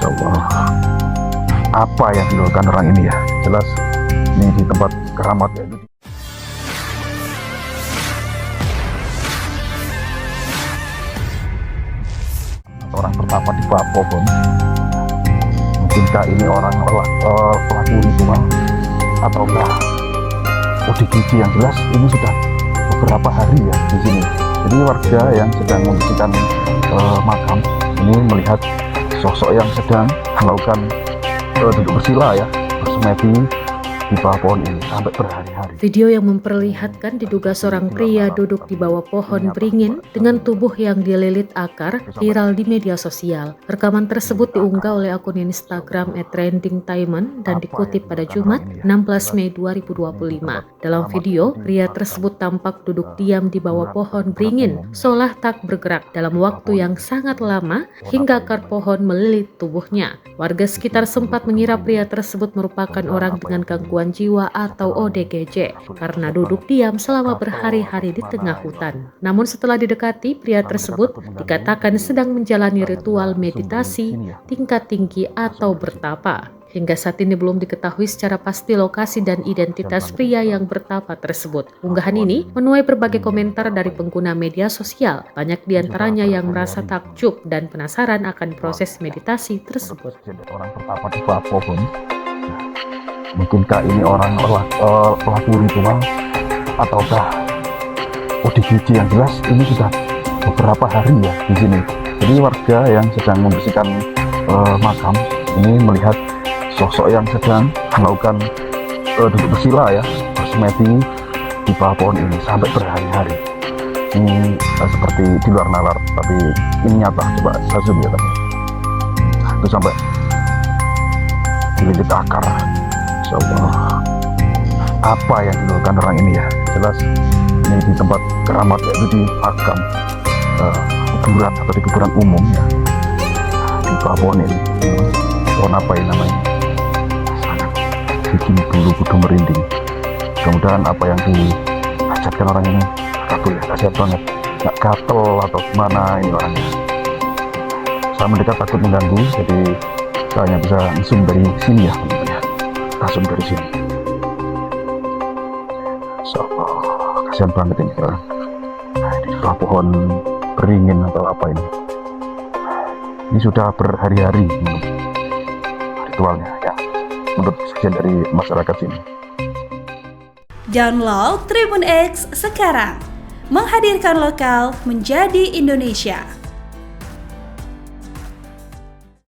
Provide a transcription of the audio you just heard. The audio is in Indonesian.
Masya Allah, apa yang dilakukan orang ini ya? Jelas ini di tempat keramat ya. Orang bertapa di bawah pohon. Mungkinkah ini orang pelaku ritual ataukah ODGJ? Yang jelas ini sudah beberapa hari ya di sini. Jadi warga yang sedang membersihkan makam ini melihat sosok yang sedang melakukan duduk bersila ya, bersemedi di bawah pohon ini sampai berhari-hari. Video yang memperlihatkan diduga seorang pria duduk di bawah pohon beringin dengan tubuh yang dililit akar viral di media sosial. Rekaman tersebut diunggah oleh akun Instagram @trendingtaiman dan dikutip pada Jumat 16 Mei 2025. Dalam video, pria tersebut tampak duduk diam di bawah pohon beringin, seolah tak bergerak dalam waktu yang sangat lama hingga akar pohon melilit tubuhnya. Warga sekitar sempat mengira pria tersebut merupakan orang dengan gangguan jiwa atau ODGJ karena duduk diam selama berhari-hari di tengah hutan. Namun setelah didekati, pria tersebut dikatakan sedang menjalani ritual meditasi tingkat tinggi atau bertapa. Hingga saat ini belum diketahui secara pasti lokasi dan identitas pria yang bertapa tersebut. Unggahan ini menuai berbagai komentar dari pengguna media sosial. Banyak diantaranya yang merasa takjub dan penasaran akan proses meditasi tersebut. Orang bertapa di bawah pohon. Mungkinkah ini orang pelaku ritual ataukah ODGJ? Yang jelas ini sudah beberapa hari ya di sini. Jadi warga yang sedang membersihkan makam ini melihat sosok yang sedang melakukan duduk bersila ya, bersemedi di bawah pohon ini sampai berhari-hari. Ini seperti di luar nalar, tapi ini nyata. Coba saya zoom ya, itu sampai dililit akar. Masya Allah, apa yang dilakukan orang ini ya? Jelas ini di tempat keramat, yaitu di makam kuburan atau di kuburan umum ya, di bawah pohon ini. Pohon apa ini namanya? Sangat bikin bulu kudu merinding. Mudah-mudahan apa yang dihajatkan orang ini kabul ya. Kasihan banget, nggak gatel atau gimana ini orangnya. Saya mendekat takut mengganggu, jadi saya hanya bisa zoom dari sini ya, teman-teman. Langsung dari sini. So, kasihan banget ini orang. Nah, ini bawah pohon beringin atau apa ini. Ini sudah berhari-hari ritualnya ya, menurut sekian dari masyarakat sini. Download Tribun X sekarang, menghadirkan lokal menjadi Indonesia.